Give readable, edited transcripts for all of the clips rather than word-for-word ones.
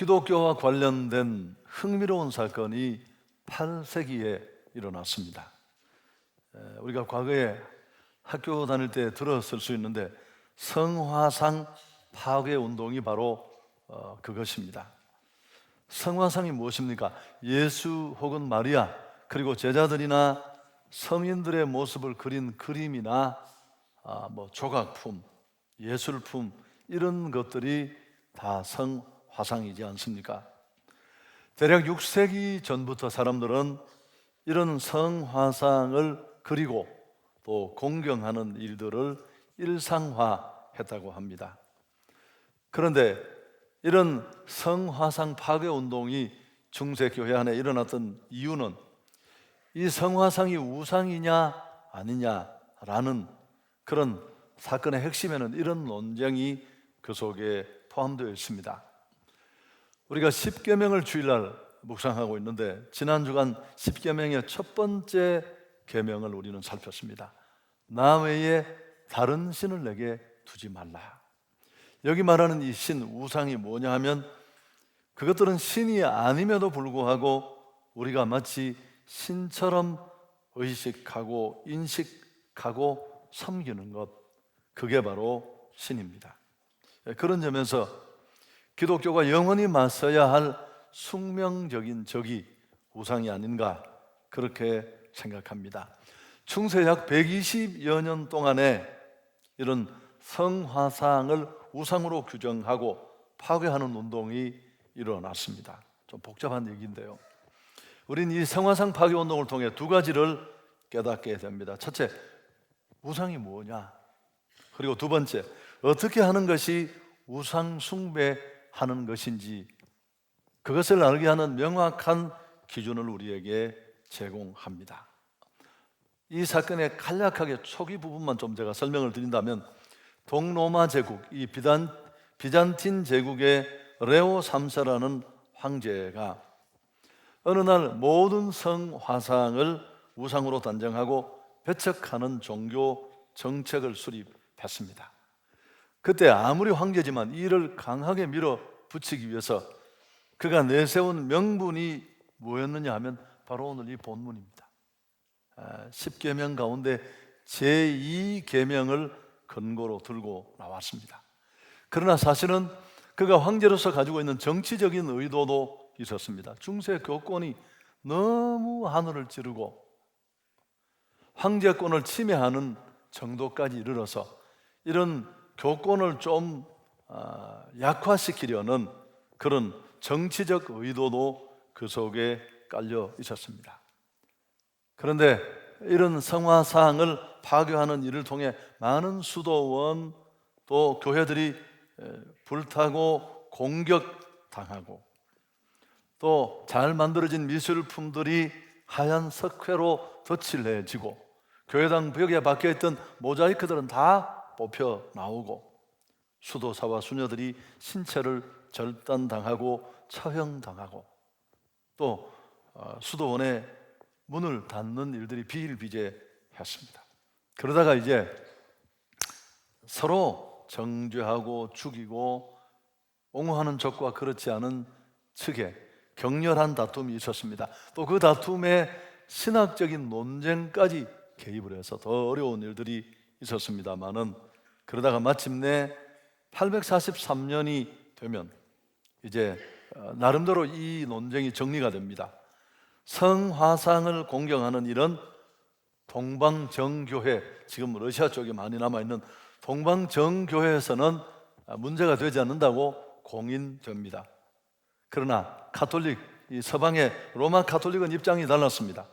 기독교와 관련된 흥미로운 사건이 8세기에 일어났습니다. 우리가 과거에 학교 다닐 때 들었을 수 있는데 성화상 파괴 운동이 바로 그것입니다. 성화상이 무엇입니까? 예수 혹은 마리아 그리고 제자들이나 성인들의 모습을 그린 그림이나 조각품, 예술품 이런 것들이 다 성화상이지 않습니까? 대략 6세기 전부터 사람들은 이런 성화상을 그리고 또 공경하는 일들을 일상화했다고 합니다. 그런데 이런 성화상 파괴 운동이 중세 교회 안에 일어났던 이유는 이 성화상이 우상이냐 아니냐라는 그런 사건의 핵심에는 이런 논쟁이 그 속에 포함되어 있습니다. 우리가 십계명을 주일날 묵상하고 있는데 지난 주간 십계명의 첫 번째 계명을 우리는 살폈습니다. 나 외에 다른 신을 내게 두지 말라. 여기 말하는 이 신, 우상이 뭐냐 하면 그것들은 신이 아님에도 불구하고 우리가 마치 신처럼 의식하고 인식하고 섬기는 것, 그게 바로 신입니다. 그런 점에서 기독교가 영원히 맞서야 할 숙명적인 적이 우상이 아닌가 그렇게 생각합니다. 중세 약 120여 년 동안에 이런 성화상을 우상으로 규정하고 파괴하는 운동이 일어났습니다. 좀 복잡한 얘기인데요. 우린 이 성화상 파괴 운동을 통해 두 가지를 깨닫게 됩니다. 첫째, 우상이 뭐냐? 그리고 두 번째, 어떻게 하는 것이 우상 숭배하는 것인지 그것을 알게 하는 명확한 기준을 우리에게 제공합니다. 이 사건의 간략하게 초기 부분만 좀 제가 설명을 드린다면 동로마 제국, 이 비잔틴 제국의 레오 3세라는 황제가 어느 날 모든 성화상을 우상으로 단정하고 배척하는 종교 정책을 수립했습니다. 그때 아무리 황제지만 이를 강하게 밀어붙이기 위해서 그가 내세운 명분이 뭐였느냐 하면 바로 오늘 이 본문입니다. 10계명 가운데 제2계명을 근거로 들고 나왔습니다. 그러나 사실은 그가 황제로서 가지고 있는 정치적인 의도도 있었습니다. 중세 교권이 너무 하늘을 찌르고 황제권을 침해하는 정도까지 이르러서 이런 교권을 좀 약화시키려는 그런 정치적 의도도 그 속에 깔려 있었습니다. 그런데 이런 성화상을 파괴하는 일을 통해 많은 수도원 또 교회들이 불타고 공격당하고 또 잘 만들어진 미술품들이 하얀 석회로 덧칠해지고 교회당 벽에 박혀있던 모자이크들은 다 뽑혀 나오고 수도사와 수녀들이 신체를 절단당하고 처형당하고 또 수도원에 문을 닫는 일들이 비일비재했습니다. 그러다가 이제 서로 정죄하고 죽이고 옹호하는 쪽과 그렇지 않은 측에 격렬한 다툼이 있었습니다. 또 그 다툼에 신학적인 논쟁까지 개입을 해서 더 어려운 일들이 있었습니다만은 그러다가 마침내 843년이 되면 이제 나름대로 이 논쟁이 정리가 됩니다. 성화상을 공경하는 이런 동방정교회, 지금 러시아 쪽에 많이 남아있는 동방정교회에서는 문제가 되지 않는다고 공인됩니다. 그러나 가톨릭, 이 서방의 로마 가톨릭은 입장이 달랐습니다.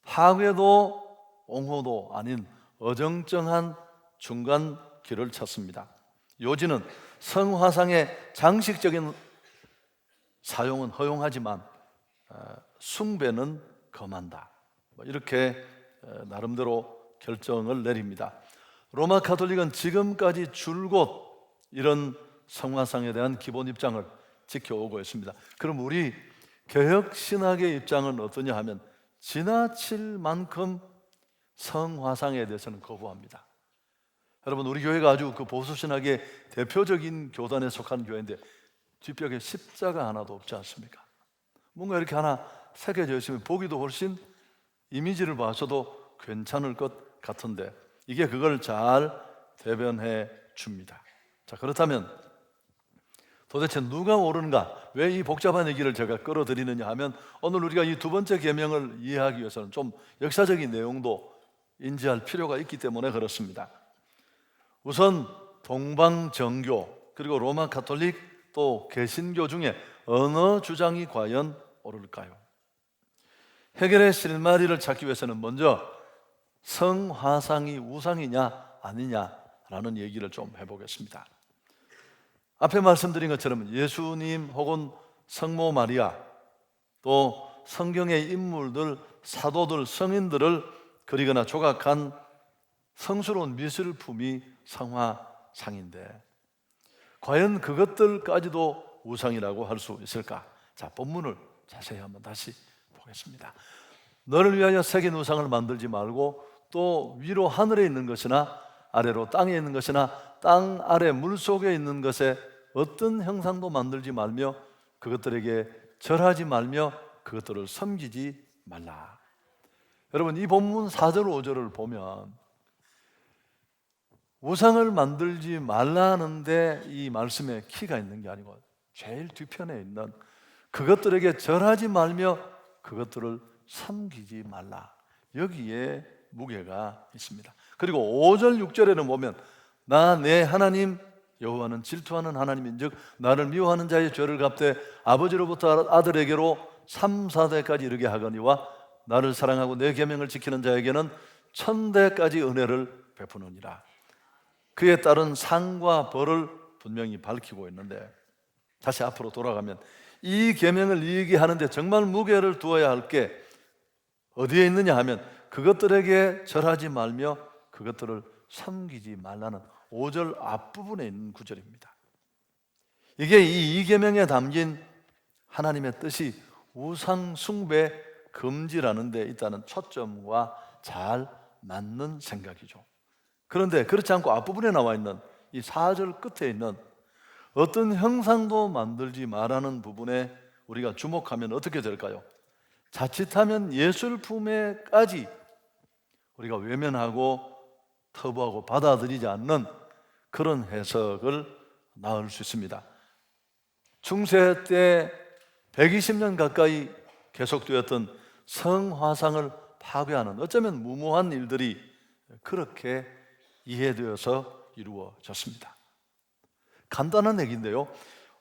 파괴도 옹호도 아닌 어정쩡한 중간 길을 찾습니다. 요지는 성화상의 장식적인 사용은 허용하지만 숭배는 금한다. 이렇게 나름대로 결정을 내립니다. 로마 가톨릭은 지금까지 줄곧 이런 성화상에 대한 기본 입장을 지켜오고 있습니다. 그럼 우리 개혁신학의 입장은 어떠냐 하면 지나칠 만큼 성화상에 대해서는 거부합니다. 여러분, 우리 교회가 아주 그 보수신학의 대표적인 교단에 속한 교회인데 뒷벽에 십자가 하나도 없지 않습니까? 뭔가 이렇게 하나 새겨져 있으면 보기도 훨씬 이미지를 봐서도 괜찮을 것 같은데 이게 그걸 잘 대변해 줍니다. 자, 그렇다면 도대체 누가 옳은가? 왜 이 복잡한 얘기를 제가 끌어들이느냐 하면 오늘 우리가 이 두 번째 계명을 이해하기 위해서는 좀 역사적인 내용도 인지할 필요가 있기 때문에 그렇습니다. 우선 동방정교 그리고 로마 가톨릭 또 개신교 중에 어느 주장이 과연 옳을까요? 해결의 실마리를 찾기 위해서는 먼저 성화상이 우상이냐 아니냐라는 얘기를 좀 해보겠습니다. 앞에 말씀드린 것처럼 예수님 혹은 성모 마리아 또 성경의 인물들, 사도들, 성인들을 그리거나 조각한 성스러운 미술품이 성화상인데 과연 그것들까지도 우상이라고 할 수 있을까? 자, 본문을 자세히 한번 다시 보겠습니다. 너를 위하여 새긴 우상을 만들지 말고 또 위로 하늘에 있는 것이나 아래로 땅에 있는 것이나 땅 아래 물속에 있는 것에 어떤 형상도 만들지 말며 그것들에게 절하지 말며 그것들을 섬기지 말라. 여러분, 이 본문 4절 5절을 보면 우상을 만들지 말라는데 이 말씀에 키가 있는 게 아니고 제일 뒤편에 있는 그것들에게 절하지 말며 그것들을 섬기지 말라, 여기에 무게가 있습니다. 그리고 5절 6절에는 보면 나 내 하나님 여호와는 질투하는 하나님인즉 나를 미워하는 자의 죄를 갚되 아버지로부터 아들에게로 3, 4대까지 이르게 하거니와 나를 사랑하고 내 계명을 지키는 자에게는 1000대까지 은혜를 베푸느니라. 그에 따른 상과 벌을 분명히 밝히고 있는데 다시 앞으로 돌아가면 이 계명을 이익이 하는데 정말 무게를 두어야 할 게 어디에 있느냐 하면 그것들에게 절하지 말며 그것들을 섬기지 말라는 5절 앞부분에 있는 구절입니다. 이게 이 계명에 담긴 하나님의 뜻이 우상 숭배 금지라는 데 있다는 초점과 잘 맞는 생각이죠. 그런데 그렇지 않고 앞부분에 나와 있는 이 4절 끝에 있는 어떤 형상도 만들지 말라는 부분에 우리가 주목하면 어떻게 될까요? 자칫하면 예술품에까지 우리가 외면하고 터부하고 받아들이지 않는 그런 해석을 낳을 수 있습니다. 중세 때 120년 가까이 계속되었던 성화상을 파괴하는 어쩌면 무모한 일들이 그렇게 이해되어서 이루어졌습니다. 간단한 얘기인데요,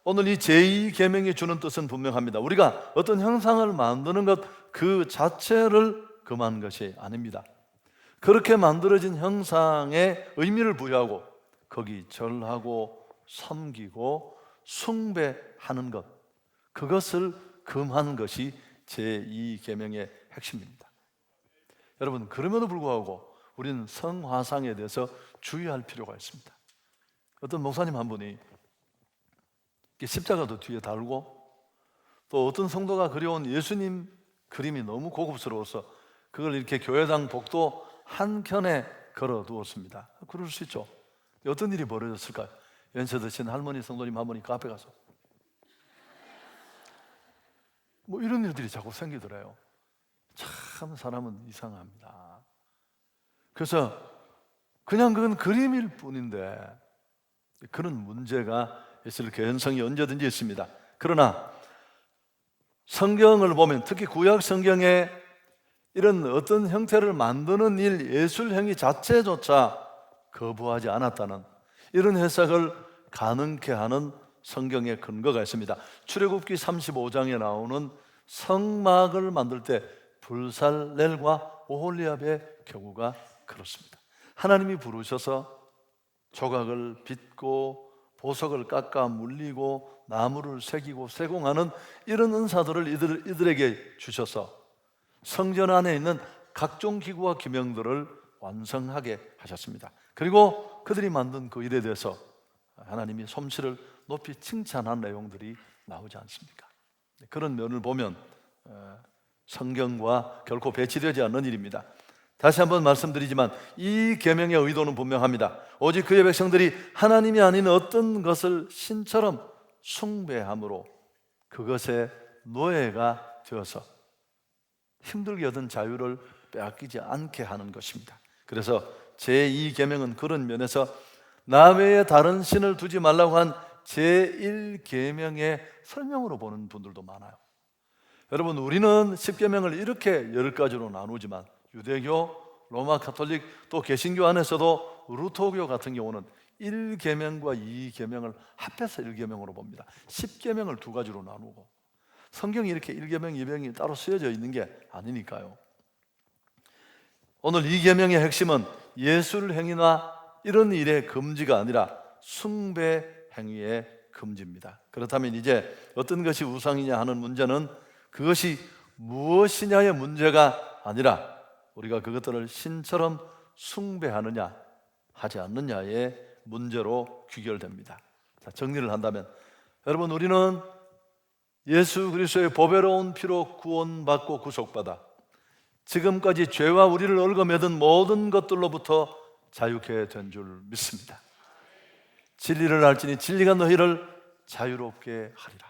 오늘 이 제2계명이 주는 뜻은 분명합니다. 우리가 어떤 형상을 만드는 것 그 자체를 금한 것이 아닙니다. 그렇게 만들어진 형상에 의미를 부여하고 거기 절하고 섬기고 숭배하는 것, 그것을 금한 것이 제2계명의 핵심입니다. 여러분, 그럼에도 불구하고 우리는 성화상에 대해서 주의할 필요가 있습니다. 어떤 목사님 한 분이 십자가도 뒤에 달고 또 어떤 성도가 그려온 예수님 그림이 너무 고급스러워서 그걸 이렇게 교회당 복도 한켠에 걸어두었습니다. 그럴 수 있죠. 어떤 일이 벌어졌을까요? 연세 드신 할머니 성도님 한 분이 카페 가서 뭐 이런 일들이 자꾸 생기더래요. 참 사람은 이상합니다. 그래서 그냥 그건 그림일 뿐인데 그런 문제가 있을 개연성이 언제든지 있습니다. 그러나 성경을 보면 특히 구약 성경에 이런 어떤 형태를 만드는 일, 예술 행위 자체조차 거부하지 않았다는 이런 해석을 가능케 하는 성경의 근거가 있습니다. 출애굽기 35장에 나오는 성막을 만들 때 불살렐과 오홀리압의 경우가 그렇습니다. 하나님이 부르셔서 조각을 빚고 보석을 깎아 물리고 나무를 새기고 세공하는 이런 은사들을 이들에게 주셔서 성전 안에 있는 각종 기구와 기명들을 완성하게 하셨습니다. 그리고 그들이 만든 그 일에 대해서 하나님이 솜씨를 높이 칭찬한 내용들이 나오지 않습니까? 그런 면을 보면 성경과 결코 배치되지 않는 일입니다. 다시 한번 말씀드리지만 이 계명의 의도는 분명합니다. 오직 그의 백성들이 하나님이 아닌 어떤 것을 신처럼 숭배함으로 그것에 노예가 되어서 힘들게 얻은 자유를 빼앗기지 않게 하는 것입니다. 그래서 제2계명은 그런 면에서 나 외에 다른 신을 두지 말라고 한 제1계명의 설명으로 보는 분들도 많아요. 여러분, 우리는 10계명을 이렇게 10가지로 나누지만 유대교, 로마 가톨릭, 또 개신교 안에서도 루터교 같은 경우는 1계명과 2계명을 합해서 1계명으로 봅니다. 10계명을 두 가지로 나누고, 성경이 이렇게 1계명, 2계명이 따로 쓰여져 있는 게 아니니까요. 오늘 2계명의 핵심은 예술 행위나 이런 일의 금지가 아니라 숭배 행위의 금지입니다. 그렇다면 이제 어떤 것이 우상이냐 하는 문제는 그것이 무엇이냐의 문제가 아니라 우리가 그것들을 신처럼 숭배하느냐 하지 않느냐의 문제로 귀결됩니다. 자, 정리를 한다면, 여러분, 우리는 예수 그리스도의 보배로운 피로 구원받고 구속받아 지금까지 죄와 우리를 얽어매던 모든 것들로부터 자유케 된 줄 믿습니다. 진리를 알지니 진리가 너희를 자유롭게 하리라.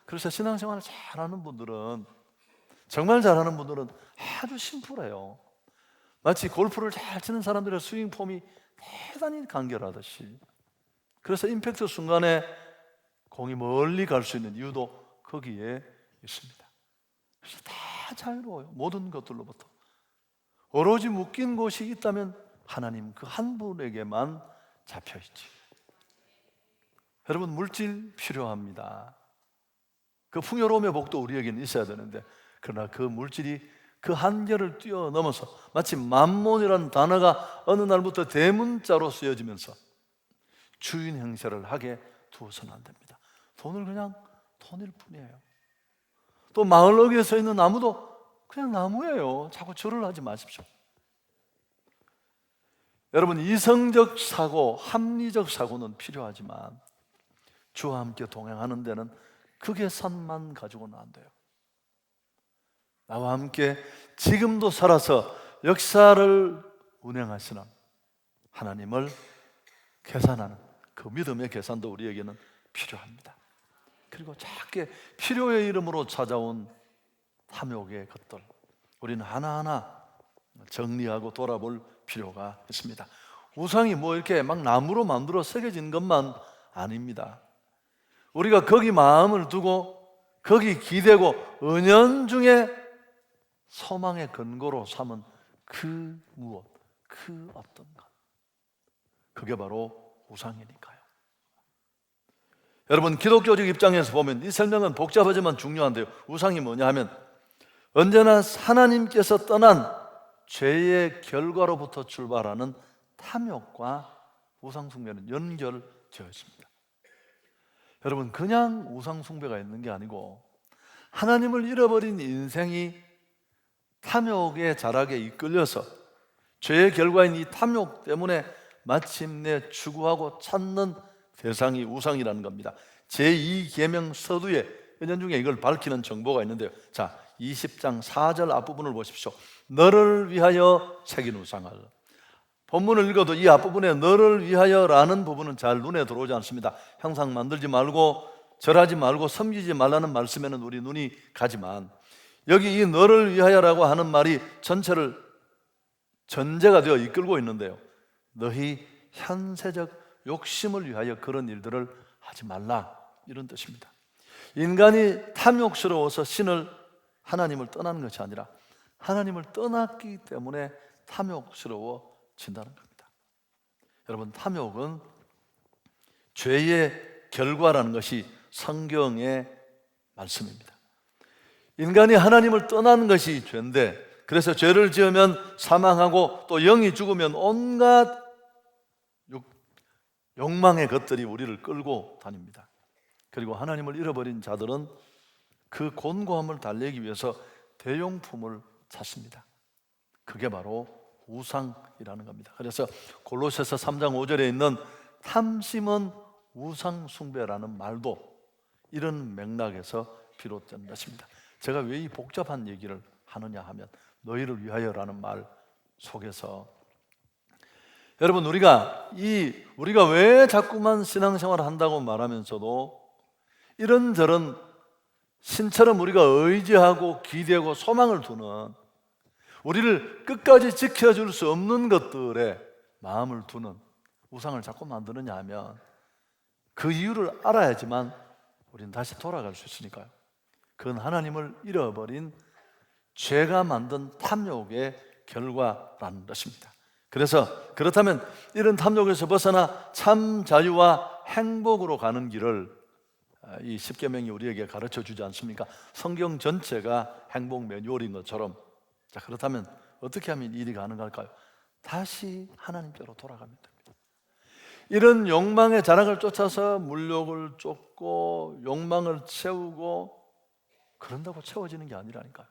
그래서 신앙생활을 잘하는 분들은, 정말 잘하는 분들은 아주 심플해요. 마치 골프를 잘 치는 사람들의 스윙 폼이 대단히 간결하듯이. 그래서 임팩트 순간에 공이 멀리 갈 수 있는 이유도 거기에 있습니다. 그래서 다 자유로워요. 모든 것들로부터. 오로지 묶인 곳이 있다면 하나님 그 한 분에게만 잡혀있지. 여러분, 물질 필요합니다. 그 풍요로움의 복도 우리에게는 있어야 되는데, 그러나 그 물질이 그 한계를 뛰어넘어서 마치 만몬이라는 단어가 어느 날부터 대문자로 쓰여지면서 주인 행세를 하게 두어서는 안 됩니다. 돈을 그냥 돈일 뿐이에요. 또 마을 어귀에 서 있는 나무도 그냥 나무예요. 자꾸 절을 하지 마십시오. 여러분, 이성적 사고, 합리적 사고는 필요하지만 주와 함께 동행하는 데는 그 계산만 가지고는 안 돼요. 나와 함께 지금도 살아서 역사를 운행하시는 하나님을 계산하는 그 믿음의 계산도 우리에게는 필요합니다. 그리고 작게 필요의 이름으로 찾아온 탐욕의 것들, 우리는 하나하나 정리하고 돌아볼 필요가 있습니다. 우상이 뭐 이렇게 막 나무로 만들어 새겨진 것만 아닙니다. 우리가 거기 마음을 두고 거기 기대고 은연중에 소망의 근거로 삼은 그 무엇, 그 어떤 것, 그게 바로 우상이니까요. 여러분, 기독교적 입장에서 보면 이 설명은 복잡하지만 중요한데요, 우상이 뭐냐 하면 언제나 하나님께서 떠난 죄의 결과로부터 출발하는 탐욕과 우상 숭배는 연결되어 있습니다. 여러분, 그냥 우상 숭배가 있는 게 아니고 하나님을 잃어버린 인생이 탐욕의 자락에 이끌려서 죄의 결과인 이 탐욕 때문에 마침내 추구하고 찾는 대상이 우상이라는 겁니다. 제2계명 서두에 은연중에 이걸 밝히는 정보가 있는데요. 자, 20장 4절 앞부분을 보십시오. 너를 위하여 새긴 우상을. 본문을 읽어도 이 앞부분에 너를 위하여라는 부분은 잘 눈에 들어오지 않습니다. 형상 만들지 말고 절하지 말고 섬기지 말라는 말씀에는 우리 눈이 가지만, 여기 이 너를 위하여라고 하는 말이 전체를 전제가 되어 이끌고 있는데요, 너희 현세적 욕심을 위하여 그런 일들을 하지 말라, 이런 뜻입니다. 인간이 탐욕스러워서 하나님을 떠나는 것이 아니라 하나님을 떠났기 때문에 탐욕스러워진다는 겁니다. 여러분, 탐욕은 죄의 결과라는 것이 성경의 말씀입니다. 인간이 하나님을 떠나는 것이 죄인데, 그래서 죄를 지으면 사망하고 또 영이 죽으면 온갖 욕망의 것들이 우리를 끌고 다닙니다. 그리고 하나님을 잃어버린 자들은 그 곤고함을 달래기 위해서 대용품을 찾습니다. 그게 바로 우상이라는 겁니다. 그래서 골로새서 3장 5절에 있는 탐심은 우상 숭배라는 말도 이런 맥락에서 비롯된 것입니다. 제가 왜 이 복잡한 얘기를 하느냐 하면 너희를 위하여라는 말 속에서, 여러분, 우리가 왜 자꾸만 신앙생활을 한다고 말하면서도 이런저런 신처럼 우리가 의지하고 기대고 소망을 두는, 우리를 끝까지 지켜줄 수 없는 것들에 마음을 두는 우상을 자꾸 만드느냐 하면 그 이유를 알아야지만 우리는 다시 돌아갈 수 있으니까요. 그건 하나님을 잃어버린 죄가 만든 탐욕의 결과라는 것입니다. 그래서 그렇다면 이런 탐욕에서 벗어나 참 자유와 행복으로 가는 길을 이 십계명이 우리에게 가르쳐 주지 않습니까? 성경 전체가 행복 매뉴얼인 것처럼. 자, 그렇다면 어떻게 하면 일이 가능할까요? 다시 하나님께로 돌아가면 됩니다. 이런 욕망의 자락을 쫓아서 물욕을 쫓고 욕망을 채우고 그런다고 채워지는 게 아니라니까요.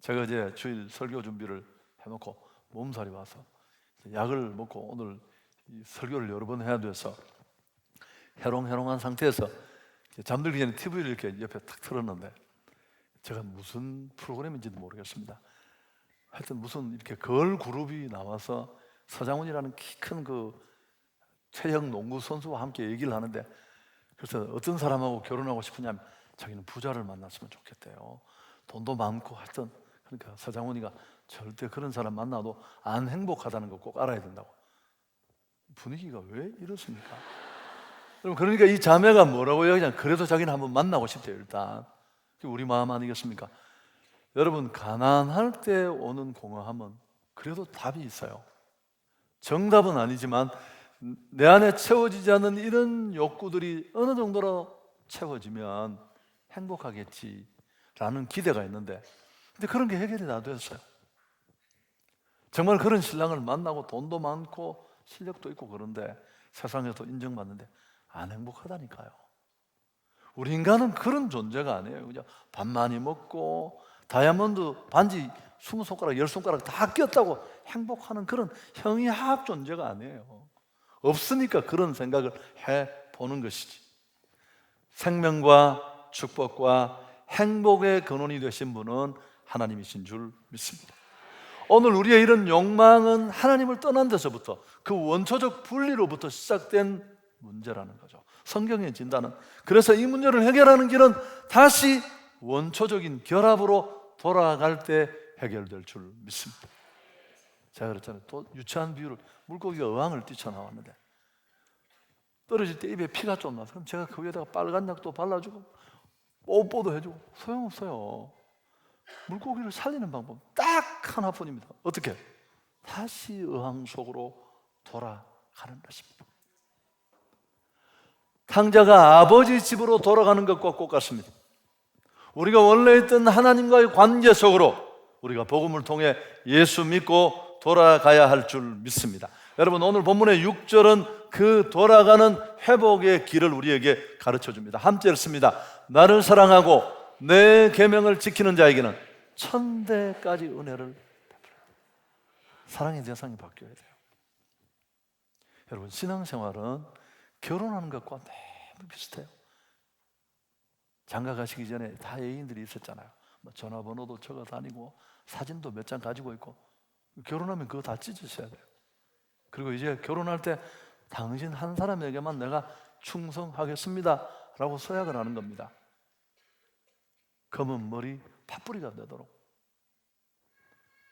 제가 이제 주일 설교 준비를 해놓고 몸살이 와서 약을 먹고 오늘 설교를 여러 번 해야 돼서 해롱해롱한 상태에서 잠들기 전에 TV를 이렇게 옆에 탁 틀었는데 제가 무슨 프로그램인지도 모르겠습니다. 하여튼 무슨 이렇게 걸그룹이 나와서 서장훈이라는 키 큰 그 최형 농구 선수와 함께 얘기를 하는데, 그래서 어떤 사람하고 결혼하고 싶으냐면 자기는 부자를 만났으면 좋겠대요. 돈도 많고. 하여튼 그러니까 서장훈이가 절대 그런 사람 만나도 안 행복하다는 거 꼭 알아야 된다고. 분위기가 왜 이렇습니까? 그러니까 이 자매가 뭐라고 이야기하냐, 그래도 자기는 한번 만나고 싶대요. 일단 그게 우리 마음 아니겠습니까? 여러분, 가난할 때 오는 공허함은 그래도 답이 있어요. 정답은 아니지만 내 안에 채워지지 않는 이런 욕구들이 어느 정도로 채워지면 행복하겠지라는 기대가 있는데, 근데 그런 게 해결이 다 됐어요. 정말 그런 신랑을 만나고 돈도 많고 실력도 있고 그런데 세상에서 인정받는데 안 행복하다니까요. 우리 인간은 그런 존재가 아니에요. 그냥 밥 많이 먹고 다이아몬드 반지 20손가락 10손가락 다 꼈다고 행복하는 그런 형이합 존재가 아니에요. 없으니까 그런 생각을 해보는 것이지. 생명과 축복과 행복의 근원이 되신 분은 하나님이신 줄 믿습니다. 오늘 우리의 이런 욕망은 하나님을 떠난 데서부터, 그 원초적 분리로부터 시작된 문제라는 거죠. 성경의 진단은. 그래서 이 문제를 해결하는 길은 다시 원초적인 결합으로 돌아갈 때 해결될 줄 믿습니다. 제가 그랬잖아요. 또 유치한 비유를, 물고기가 어항을 뛰쳐나왔는데 떨어질 때 입에 피가 좀 나서 그럼 제가 그 위에다가 빨간 약도 발라주고 뽀뽀도 해주고 소용없어요. 물고기를 살리는 방법 딱 하나뿐입니다. 어떻게? 다시 어항 속으로 돌아가는 것입니다. 탕자가 아버지 집으로 돌아가는 것과 똑같습니다. 우리가 원래 있던 하나님과의 관계 속으로 우리가 복음을 통해 예수 믿고 돌아가야 할 줄 믿습니다. 여러분, 오늘 본문의 6절은 그 돌아가는 회복의 길을 우리에게 가르쳐 줍니다. 함께 읽습니다. 나를 사랑하고 내 계명을 지키는 자에게는 천대까지 은혜를 베풀어. 사랑의 대상이 바뀌어야 돼요. 여러분, 신앙생활은 결혼하는 것과 너무 비슷해요. 장가 가시기 전에 다 애인들이 있었잖아요. 전화번호도 적어 다니고 사진도 몇 장 가지고 있고. 결혼하면 그거 다 찢으셔야 돼요. 그리고 이제 결혼할 때 당신 한 사람에게만 내가 충성하겠습니다 라고 서약을 하는 겁니다. 검은 머리 팥뿌리가 되도록.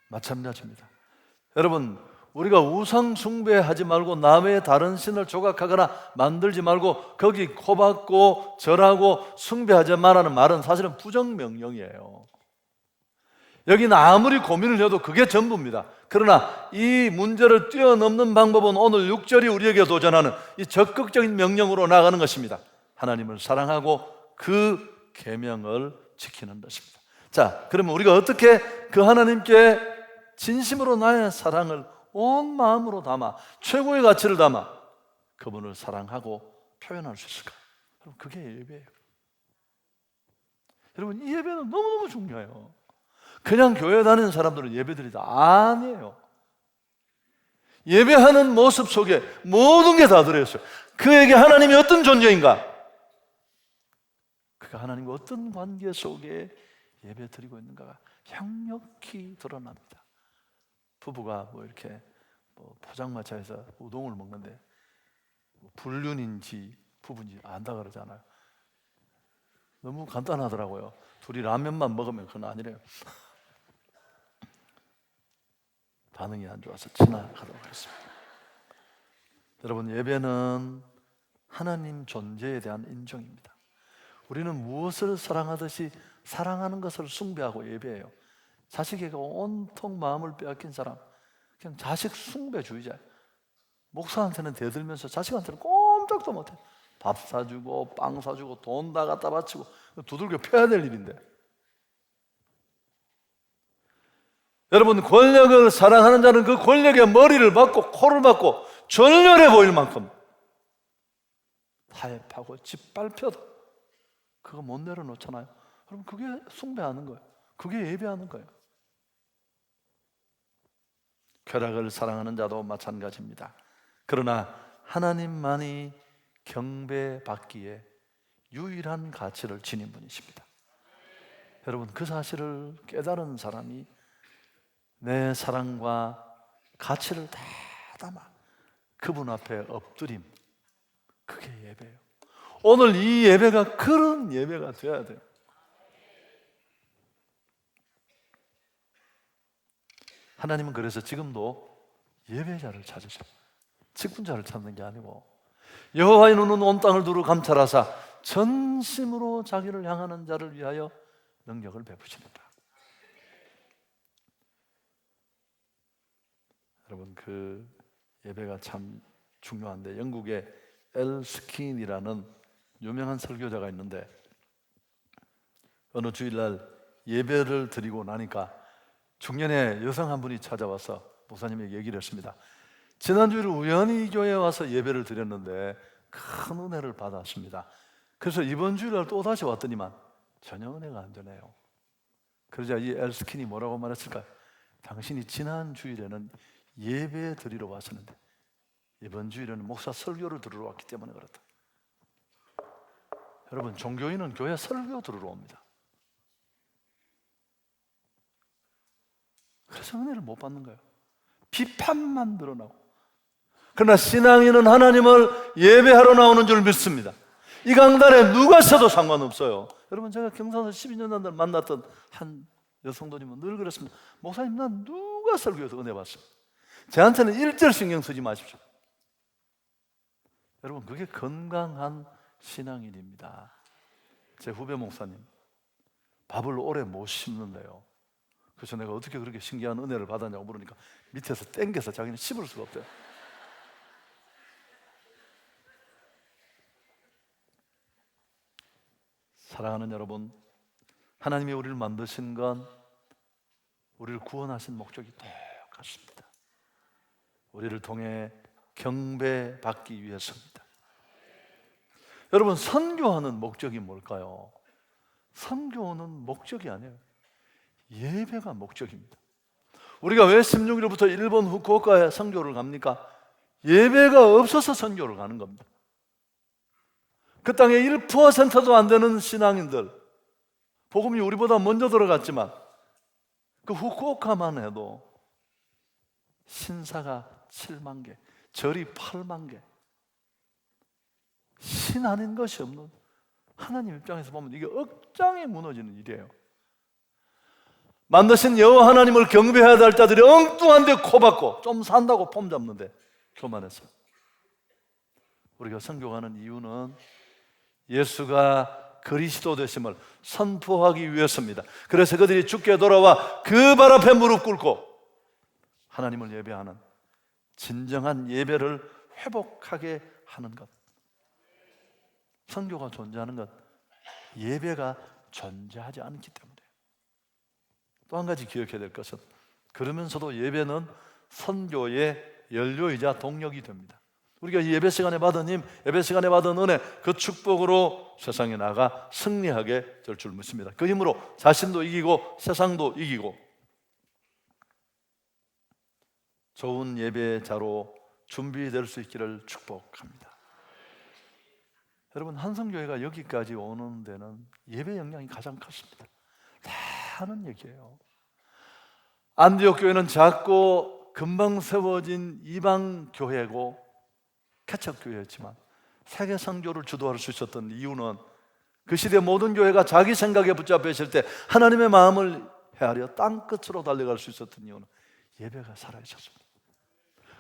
마찬가지입니다. 여러분, 우리가 우상 숭배하지 말고 남의 다른 신을 조각하거나 만들지 말고 거기 코박고 절하고 숭배하지 말라는 말은 사실은 부정명령이에요. 여기는 아무리 고민을 해도 그게 전부입니다. 그러나 이 문제를 뛰어넘는 방법은 오늘 6절이 우리에게 도전하는 이 적극적인 명령으로 나가는 것입니다. 하나님을 사랑하고 그 계명을 지키는 것입니다. 자, 그러면 우리가 어떻게 그 하나님께 진심으로 나의 사랑을 온 마음으로 담아 최고의 가치를 담아 그분을 사랑하고 표현할 수 있을까? 여러분, 그게 예배예요. 여러분, 이 예배는 너무너무 중요해요. 그냥 교회 다니는 사람들은 예배드리다 아니에요. 예배하는 모습 속에 모든 게 다 들어있어요. 그에게 하나님이 어떤 존재인가? 그가 하나님과 어떤 관계 속에 예배 드리고 있는가가 강력히 드러납니다. 부부가 이렇게 포장마차에서 우동을 먹는데 불륜인지 부부인지 안다 그러잖아요. 너무 간단하더라고요. 둘이 라면만 먹으면 그건 아니래요. 반응이 안 좋아서 지나가도록 하겠습니다. 여러분, 예배는 하나님 존재에 대한 인정입니다. 우리는 무엇을 사랑하듯이 사랑하는 것을 숭배하고 예배해요. 자식에게 온통 마음을 빼앗긴 사람, 그냥 자식 숭배주의자예요. 목사한테는 대들면서 자식한테는 꼼짝도 못해. 밥 사주고 빵 사주고 돈 다 갖다 바치고 두들겨 패야 될 일인데. 여러분, 권력을 사랑하는 자는 그 권력의 머리를 받고 코를 받고 졸렬해 보일 만큼 타협하고 짓밟혀도 그거 못 내려놓잖아요. 여러분, 그게 숭배하는 거예요. 그게 예배하는 거예요. 쾌락을 사랑하는 자도 마찬가지입니다. 그러나 하나님만이 경배받기에 유일한 가치를 지닌 분이십니다. 여러분, 그 사실을 깨달은 사람이 내 사랑과 가치를 다 담아 그분 앞에 엎드림, 그게 예배예요. 오늘 이 예배가 그런 예배가 되어야 돼요. 하나님은 그래서 지금도 예배자를 찾으셔. 직분자를 찾는 게 아니고, 여호와의 눈은 온 땅을 두루 감찰하사 전심으로 자기를 향하는 자를 위하여 능력을 베푸시는다. 여러분, 그 예배가 참 중요한데, 영국의 엘 스킨이라는 유명한 설교자가 있는데, 어느 주일날 예배를 드리고 나니까 중년의 여성 한 분이 찾아와서 목사님에게 얘기를 했습니다. 지난주에 우연히 이 교회에 와서 예배를 드렸는데 큰 은혜를 받았습니다. 그래서 이번 주일날 또 다시 왔더니만 전혀 은혜가 안 되네요. 그러자 이 엘스킨이 뭐라고 말했을까요? 당신이 지난 주일에는 예배 드리러 왔었는데 이번 주일에는 목사 설교를 들으러 왔기 때문에 그렇다. 여러분, 종교인은 교회 설교 들으러 옵니다. 그래서 은혜를 못 받는 거예요. 비판만 드러나고. 그러나 신앙인은 하나님을 예배하러 나오는 줄 믿습니다. 이 강단에 누가 서도 상관없어요. 여러분, 제가 경산에서 12년 전에 만났던 한 여성도님은 늘 그랬습니다. 목사님, 난 누가 설교해서 은혜 받습니다. 저한테는 1절 신경 쓰지 마십시오. 여러분, 그게 건강한 신앙인입니다. 제 후배 목사님, 밥을 오래 못 씹는데요. 그래서 내가 어떻게 그렇게 신기한 은혜를 받았냐고 물으니까 밑에서 땡겨서 자기는 씹을 수가 없대요. 사랑하는 여러분, 하나님이 우리를 만드신 건 우리를 구원하신 목적이 똑같습니다. 우리를 통해 경배받기 위해서입니다. 여러분, 선교하는 목적이 뭘까요? 선교는 목적이 아니에요. 예배가 목적입니다. 우리가 왜 16일부터 일본 후쿠오카에 선교를 갑니까? 예배가 없어서 선교를 가는 겁니다. 그 땅에 1%도 안 되는 신앙인들, 복음이 우리보다 먼저 들어갔지만 그 후쿠오카만 해도 신사가 7만 개, 절이 8만 개, 신 아닌 것이 없는, 하나님 입장에서 보면 이게 억장이 무너지는 일이에요. 만드신 여호와 하나님을 경배해야 될 자들이 엉뚱한 데 코박고 좀 산다고 폼 잡는데 교만해서. 우리가 선교하는 이유는 예수가 그리스도 되심을 선포하기 위해서입니다. 그래서 그들이 주께 돌아와 그 발 앞에 무릎 꿇고 하나님을 예배하는 진정한 예배를 회복하게 하는 것. 선교가 존재하는 것, 예배가 존재하지 않기 때문에. 또 한 가지 기억해야 될 것은, 그러면서도 예배는 선교의 연료이자 동력이 됩니다. 우리가 이 예배 시간에 받은 힘, 예배 시간에 받은 은혜, 그 축복으로 세상에 나가 승리하게 될 줄 믿습니다. 그 힘으로 자신도 이기고 세상도 이기고 좋은 예배자로 준비될 수 있기를 축복합니다. 여러분, 한성교회가 여기까지 오는 데는 예배 영향이 가장 컸습니다. 다 하는 얘기예요. 안디옥 교회는 작고 금방 세워진 이방 교회고 개척 교회였지만 세계 선교를 주도할 수 있었던 이유는 그 시대 모든 교회가 자기 생각에 붙잡혀 있을 때 하나님의 마음을 헤아려 땅끝으로 달려갈 수 있었던 이유는 예배가 살아있었습니다.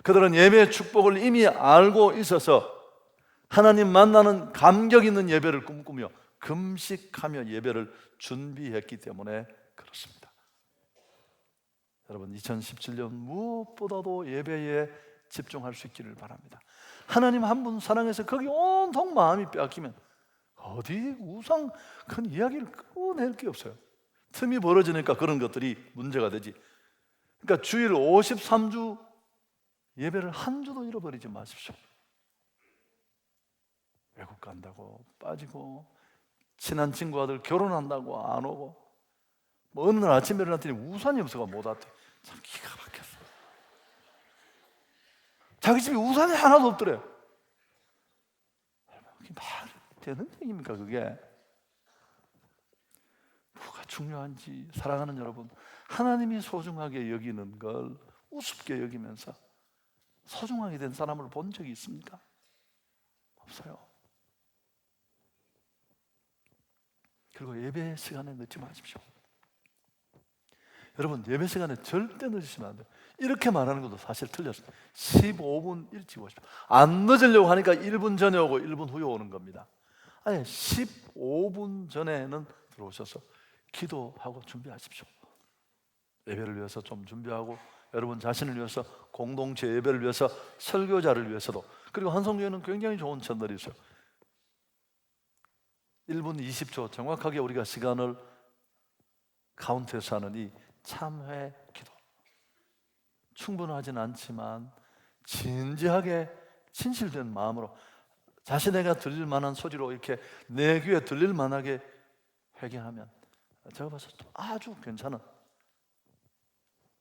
그들은 예배의 축복을 이미 알고 있어서 하나님 만나는 감격 있는 예배를 꿈꾸며 금식하며 예배를 준비했기 때문에 그렇습니다. 여러분, 2017년 무엇보다도 예배에 집중할 수 있기를 바랍니다. 하나님 한 분 사랑해서 거기 온통 마음이 빼앗기면 어디 우상 큰 이야기를 꺼낼 게 없어요. 틈이 벌어지니까 그런 것들이 문제가 되지. 그러니까 주일 53주 예배를 한 주도 잃어버리지 마십시오. 외국 간다고 빠지고, 친한 친구 아들 결혼한다고 안 오고, 뭐 어느 날 아침에 일어났더니 우산이 없어가 못 왔대. 참 기가 막혔어. 자기 집에 우산이 하나도 없더래요. 그게 말이 되는 얘기입니까 그게? 뭐가 중요한지, 사랑하는 여러분, 하나님이 소중하게 여기는 걸 우습게 여기면서 소중하게 된 사람을 본 적이 있습니까? 없어요. 그리고 예배 시간에 늦지 마십시오. 여러분, 예배 시간에 절대 늦으시면 안 돼요. 이렇게 말하는 것도 사실 틀렸어요. 15분 일찍 오십시오. 안 늦으려고 하니까 1분 전에 오고 1분 후에 오는 겁니다. 아니, 15분 전에는 들어오셔서 기도하고 준비하십시오. 예배를 위해서 좀 준비하고, 여러분 자신을 위해서, 공동체 예배를 위해서, 설교자를 위해서도. 그리고 한성교회는 굉장히 좋은 채널이 있어요. 1분 20초 정확하게 우리가 시간을 카운트해서 하는 이 참회 기도, 충분하진 않지만 진지하게 진실된 마음으로 자신에게 들릴 만한 소리로 이렇게 내 귀에 들릴 만하게 회개하면 제가 봐서 아주 괜찮은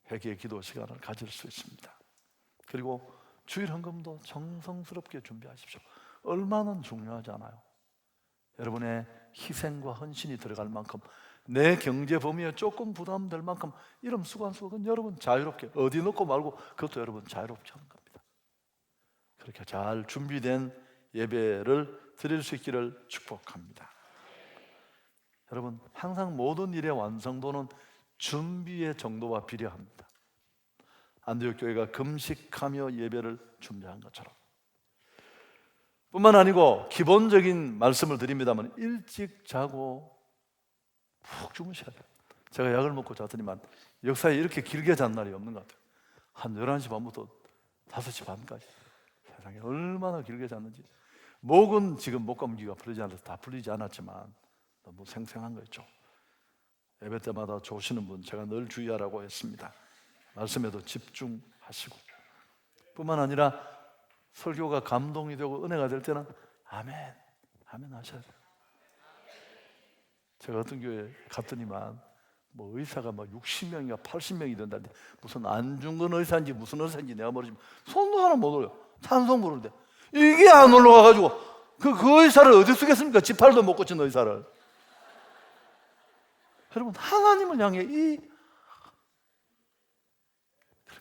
회개 기도 시간을 가질 수 있습니다. 그리고 주일 헌금도 정성스럽게 준비하십시오. 얼마는 중요하지 않아요. 여러분의 희생과 헌신이 들어갈 만큼, 내 경제 범위에 조금 부담될 만큼 이런 수관수건 여러분 자유롭게, 어디 넣고 말고 그것도 여러분 자유롭게 하는 겁니다. 그렇게 잘 준비된 예배를 드릴 수 있기를 축복합니다. 여러분, 항상 모든 일의 완성도는 준비의 정도와 비례합니다. 안디옥 교회가 금식하며 예배를 준비한 것처럼, 뿐만 아니고 기본적인 말씀을 드립니다만 일찍 자고 푹 주무셔야 돼요. 제가 약을 먹고 잤더니만 역사에 이렇게 길게 잔 날이 없는 것 같아요. 한 11시 반부터 5시 반까지. 세상에 얼마나 길게 잤는지. 목은 지금 목감기가 풀리지 않아서 다 풀리지 않았지만 너무 생생한 거 있죠. 예배 때마다 조시는 분 제가 늘 주의하라고 했습니다. 말씀에도 집중하시고, 뿐만 아니라 설교가 감동이 되고 은혜가 될 때는 아멘, 아멘 하셔야 돼요. 제가 어떤 교회 갔더니만 뭐 의사가 막 60명인가 80명이 된다는데 무슨 안중근 의사인지 무슨 의사인지 내가 모르지만 손도 하나 못 올려요. 찬송 부르는데 이게 안 올라와가지고 그 의사를 어디 쓰겠습니까? 지팔도 못 고친 의사를. 여러분, 하나님을 향해 이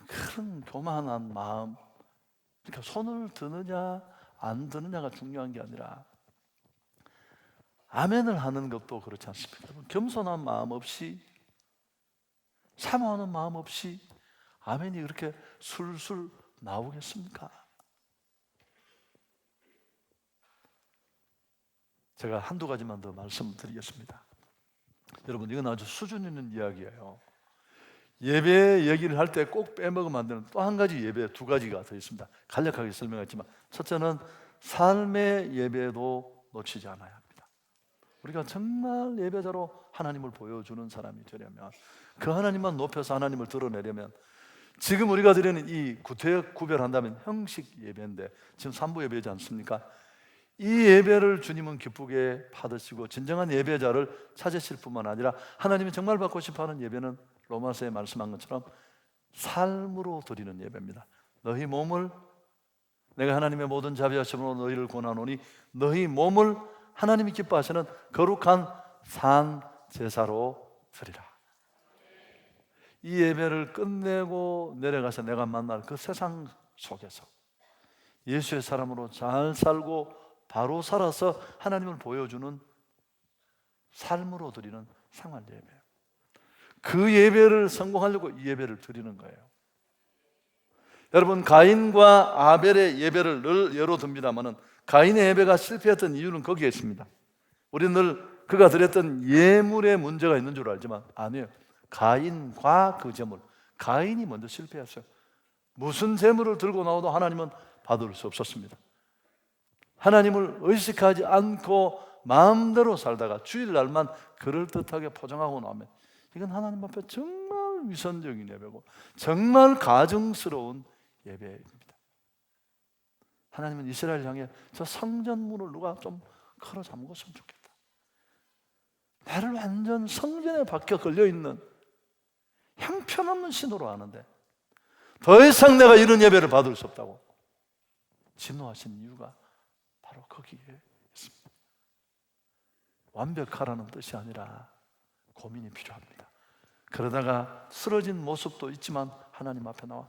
그런 교만한 마음, 그러니까 손을 드느냐 안 드느냐가 중요한 게 아니라 아멘을 하는 것도 그렇지 않습니까? 겸손한 마음 없이, 사모하는 마음 없이 아멘이 그렇게 술술 나오겠습니까? 제가 한두 가지만 더 말씀드리겠습니다. 여러분, 이건 아주 수준 있는 이야기예요. 예배 얘기를 할 때 꼭 빼먹으면 안 되는 또 한 가지 예배, 두 가지가 더 있습니다. 간략하게 설명했지만, 첫째는 삶의 예배도 놓치지 않아야 합니다. 우리가 정말 예배자로 하나님을 보여주는 사람이 되려면, 그 하나님만 높여서 하나님을 드러내려면, 지금 우리가 드리는 이 구별한다면 형식 예배인데 지금 3부 예배지 않습니까? 이 예배를 주님은 기쁘게 받으시고 진정한 예배자를 찾으실 뿐만 아니라 하나님이 정말 받고 싶어하는 예배는 로마서에 말씀한 것처럼 삶으로 드리는 예배입니다. 너희 몸을, 내가 하나님의 모든 자비하심으로 너희를 권하노니 너희 몸을 하나님이 기뻐하시는 거룩한 산 제사로 드리라. 이 예배를 끝내고 내려가서 내가 만날 그 세상 속에서 예수의 사람으로 잘 살고 바로 살아서 하나님을 보여주는 삶으로 드리는 생활 예배예요. 그 예배를 성공하려고 이 예배를 드리는 거예요. 여러분, 가인과 아벨의 예배를 늘 예로 듭니다마는 가인의 예배가 실패했던 이유는 거기에 있습니다. 우리는 늘 그가 드렸던 예물에 문제가 있는 줄 알지만 아니에요. 가인과 그 제물, 가인이 먼저 실패했어요. 무슨 제물을 들고 나와도 하나님은 받을 수 없었습니다. 하나님을 의식하지 않고 마음대로 살다가 주일날만 그럴듯하게 포장하고 나면 이건 하나님 앞에 정말 위선적인 예배고 정말 가증스러운 예배입니다. 하나님은 이스라엘 향해 저 성전문을 누가 좀 걸어 잠궜으면 좋겠다. 나를 완전 성전에 박혀 걸려있는 형편없는 신으로 아는데 더 이상 내가 이런 예배를 받을 수 없다고 진노하신 이유가 바로 거기에 있습니다. 완벽하라는 뜻이 아니라 고민이 필요합니다. 그러다가 쓰러진 모습도 있지만 하나님 앞에 나와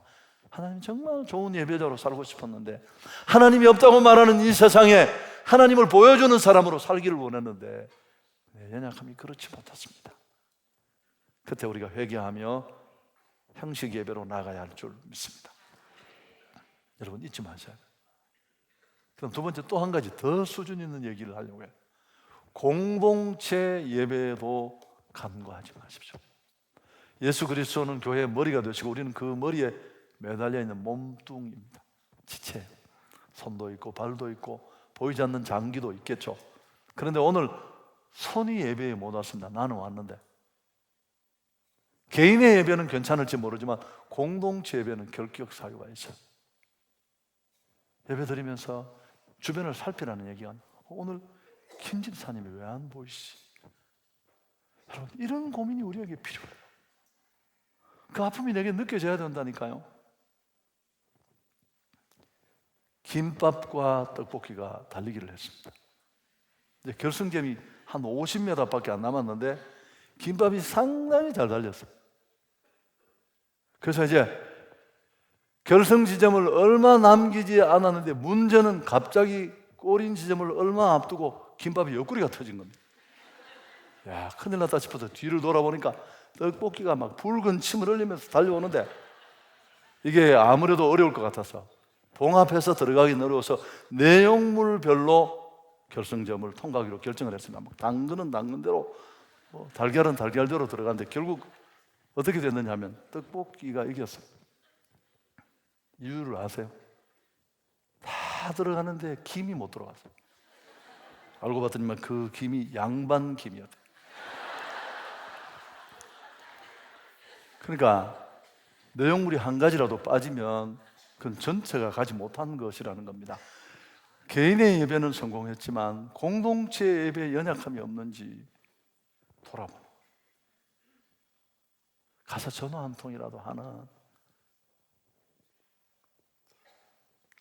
하나님 정말 좋은 예배자로 살고 싶었는데 하나님이 없다고 말하는 이 세상에 하나님을 보여주는 사람으로 살기를 원했는데 내 연약함이 그렇지 못했습니다. 그때 우리가 회개하며 형식 예배로 나가야 할 줄 믿습니다. 여러분 잊지 마세요. 그럼 두 번째 또 한 가지 더 수준 있는 얘기를 하려고 해요. 공동체 예배도 간과하지 마십시오. 예수 그리스도는 교회의 머리가 되시고 우리는 그 머리에 매달려 있는 몸뚱이입니다. 지체, 손도 있고 발도 있고 보이지 않는 장기도 있겠죠. 그런데 오늘 손이 예배에 못 왔습니다. 나는 왔는데 개인의 예배는 괜찮을지 모르지만 공동체 예배는 결격 사유가 있어요. 예배 드리면서 주변을 살피라는 얘기가 오늘 김 집사님이 왜 안 보이시? 여러분 이런 고민이 우리에게 필요해요. 그 아픔이 내게 느껴져야 된다니까요. 김밥과 떡볶이가 달리기를 했습니다. 이제 결승점이 한 50m밖에 안 남았는데 김밥이 상당히 잘 달렸어요. 그래서 이제 결승 지점을 얼마 남기지 않았는데 문제는 갑자기 골인 지점을 얼마 앞두고 김밥이 옆구리가 터진 겁니다. 야, 큰일 났다 싶어서 뒤를 돌아보니까 떡볶이가 막 붉은 침을 흘리면서 달려오는데 이게 아무래도 어려울 것 같아서 봉합해서 들어가긴 어려워서 내용물별로 결승점을 통과하기로 결정을 했습니다. 막 당근은 당근대로 달걀은 달걀대로 들어갔는데 결국 어떻게 됐느냐 하면 떡볶이가 이겼어요. 이유를 아세요? 다 들어가는데 김이 못 들어갔어요. 알고 봤더니 그 김이 양반 김이었대요. 그러니까 내용물이 한 가지라도 빠지면 그건 전체가 가지 못한 것이라는 겁니다. 개인의 예배는 성공했지만 공동체 예배에 연약함이 없는지 돌아보고 가서 전화 한 통이라도 하는.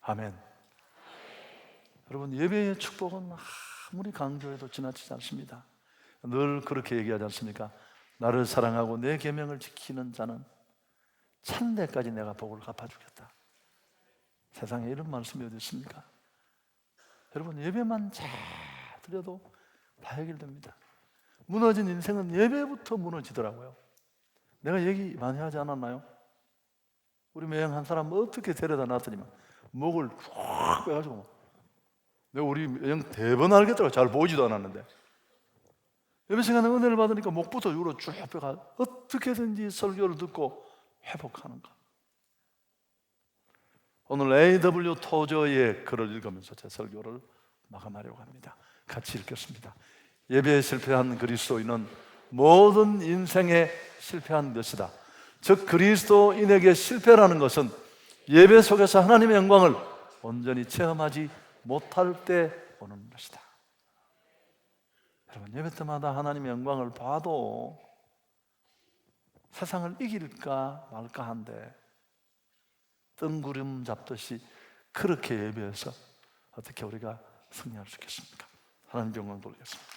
아멘. 여러분 예배의 축복은 아무리 강조해도 지나치지 않습니다. 늘 그렇게 얘기하지 않습니까? 나를 사랑하고 내 계명을 지키는 자는 찬대까지 내가 복을 갚아주겠다. 세상에 이런 말씀이 어디 있습니까? 여러분 예배만 잘 드려도 다 해결됩니다. 무너진 인생은 예배부터 무너지더라고요. 내가 얘기 많이 하지 않았나요? 우리 매형 한 사람 어떻게 데려다 놨더니만 목을 쫙 빼가지고 내가 우리 매형 대번 알겠더라고. 잘 보이지도 않았는데 예배 시간에 은혜를 받으니까 목부터 위로 쭉 빼가 어떻게든지 설교를 듣고 회복하는가. 오늘 A.W. 토저의 글을 읽으면서 제 설교를 마감하려고 합니다. 같이 읽겠습니다. 예배에 실패한 그리스도인은 모든 인생에 실패한 것이다. 즉 그리스도인에게 실패라는 것은 예배 속에서 하나님의 영광을 온전히 체험하지 못할 때 오는 것이다. 여러분 예배 때마다 하나님의 영광을 봐도 세상을 이길까 말까 한데 뜬구름 잡듯이 그렇게 예배해서 어떻게 우리가 승리할 수 있겠습니까? 하나님 영광 돌리겠습니다.